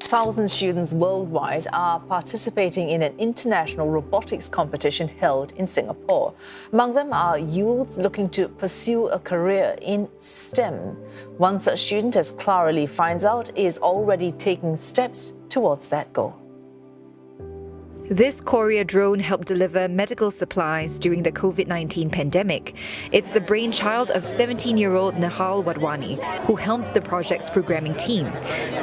Thousands of students worldwide are participating in an international robotics competition held in Singapore. Among them are youths looking to pursue a career in STEM. One such student, as Clara Lee finds out, is already taking steps towards that goal. This courier drone helped deliver medical supplies during the COVID-19 pandemic. It's the brainchild of 17-year-old Nehal Wadhwani, who helmed the project's programming team.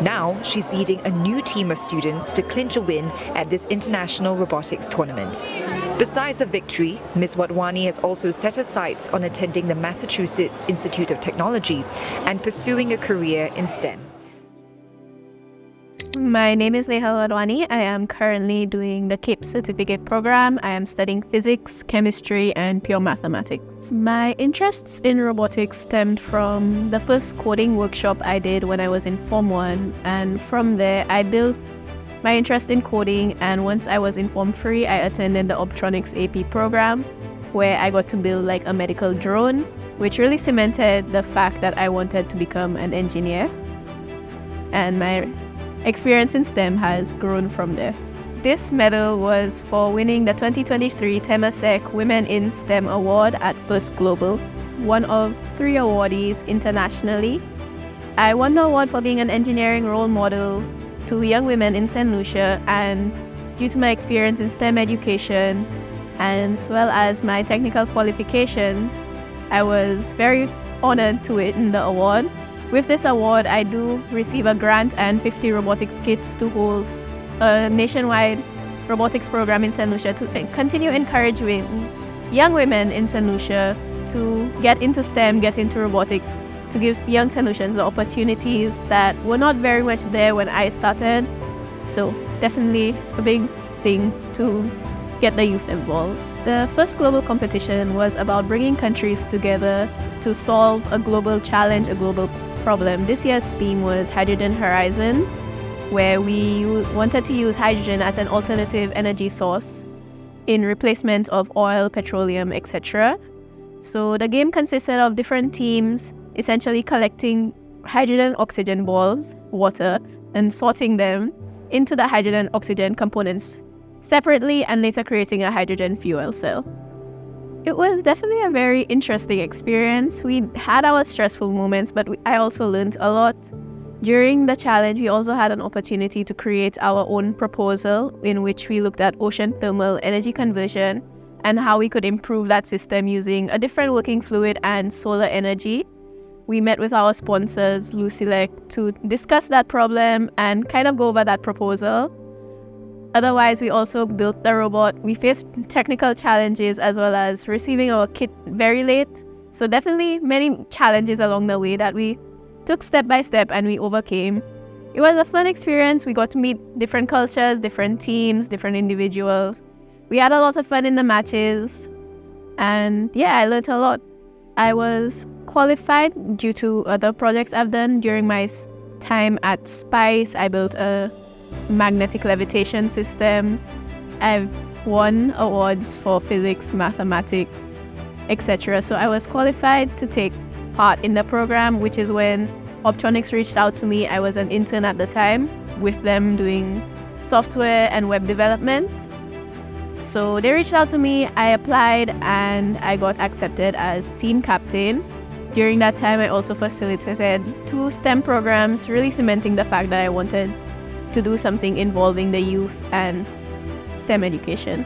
Now, she's leading a new team of students to clinch a win at this international robotics tournament. Besides a victory, Ms. Wadhwani has also set her sights on attending the Massachusetts Institute of Technology and pursuing a career in STEM. My name is Nehal Wadhwani. I am currently doing the CAPE certificate program. I am studying physics, chemistry, and pure mathematics. My interests in robotics stemmed from the first coding workshop I did when I was in Form 1. And from there, I built my interest in coding. And once I was in Form 3, I attended the Optronics AP program, where I got to build like a medical drone, which really cemented the fact that I wanted to become an engineer. And my experience in STEM has grown from there. This medal was for winning the 2023 Temasek Women in STEM Award at FIRST Global, one of 3 awardees internationally. I won the award for being an engineering role model to young women in St. Lucia, and due to my experience in STEM education as well as my technical qualifications, I was very honored to win the award. With this award, I do receive a grant and 50 robotics kits to host a nationwide robotics program in St. Lucia to continue encouraging young women in St. Lucia to get into STEM, get into robotics, to give young St. Lucians the opportunities that were not very much there when I started. So definitely a big thing to get the youth involved. The first global competition was about bringing countries together to solve a global challenge, a global problem. This year's theme was Hydrogen Horizons, where we wanted to use hydrogen as an alternative energy source in replacement of oil, petroleum, etc. So the game consisted of different teams essentially collecting hydrogen oxygen balls, water, and sorting them into the hydrogen oxygen components separately and later creating a hydrogen fuel cell. It was definitely a very interesting experience. We had our stressful moments, but I also learned a lot. During the challenge, we also had an opportunity to create our own proposal in which we looked at ocean thermal energy conversion and how we could improve that system using a different working fluid and solar energy. We met with our sponsors, Lucilec, to discuss that problem and kind of go over that proposal. Otherwise, we also built the robot. We faced technical challenges as well as receiving our kit very late. So definitely many challenges along the way that we took step by step and we overcame. It was a fun experience. We got to meet different cultures, different teams, different individuals. We had a lot of fun in the matches. And yeah, I learned a lot. I was qualified due to other projects I've done during my time at SPICE. I built a magnetic levitation system. I've won awards for physics, mathematics, etc. So I was qualified to take part in the program, which is when Optronics reached out to me. I was an intern at the time with them doing software and web development. So they reached out to me, I applied, and I got accepted as team captain. During that time, I also facilitated 2 STEM programs, really cementing the fact that I wanted to do something involving the youth and STEM education.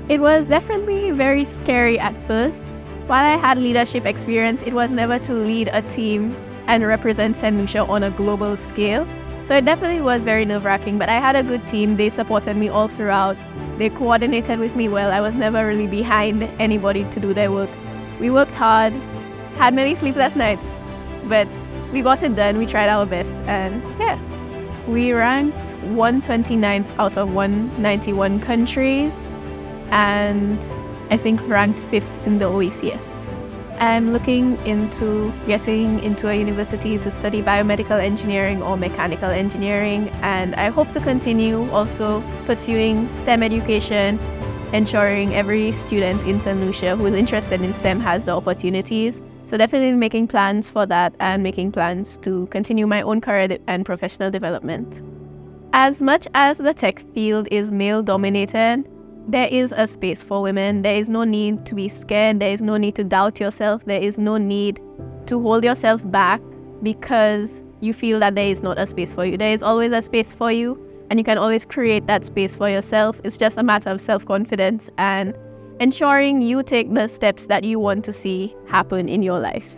It was definitely very scary at first. While I had leadership experience, it was never to lead a team and represent St. Lucia on a global scale. So it definitely was very nerve-wracking, but I had a good team. They supported me all throughout. They coordinated with me well. I was never really behind anybody to do their work. We worked hard, had many sleepless nights, but we got it done. We tried our best, and yeah. We ranked 129th out of 191 countries, and I think ranked 5th in the OECS. I'm looking into getting into a university to study biomedical engineering or mechanical engineering, and I hope to continue also pursuing STEM education, ensuring every student in St. Lucia who is interested in STEM has the opportunities. So definitely making plans for that and making plans to continue my own career and professional development. As much as the tech field is male-dominated, there is a space for women. There is no need to be scared. There is no need to doubt yourself. There is no need to hold yourself back because you feel that there is not a space for you. There is always a space for you, and you can always create that space for yourself. It's just a matter of self-confidence and ensuring you take the steps that you want to see happen in your life.